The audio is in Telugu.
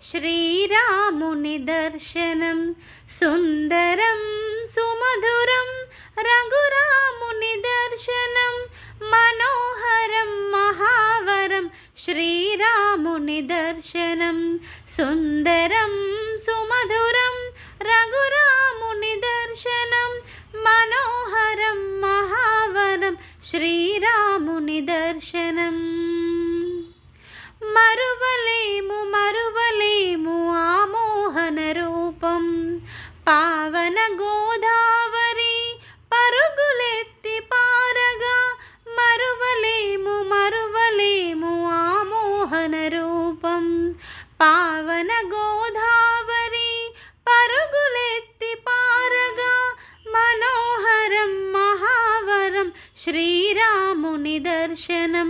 శ్రీరాముని దర్శనం సుందరం సుమధురం రఘురాముని దర్శనం మనోహరం మహావరం శ్రీరాముని దర్శనం సుందరం సుమధురం రఘురాముని దర్శనం మనోహరం మహావరం శ్రీరాముని దర్శనం మరువలేము మరువలేము ఆ మోహన రూపం పావన గోదావరి పరుగులెత్తి పారగా మరువలేము మరువలేము ఆ మోహన రూపం పావన గోదావరి పరుగులెత్తి పారగా మనోహరం మహావరం శ్రీరాముని దర్శనం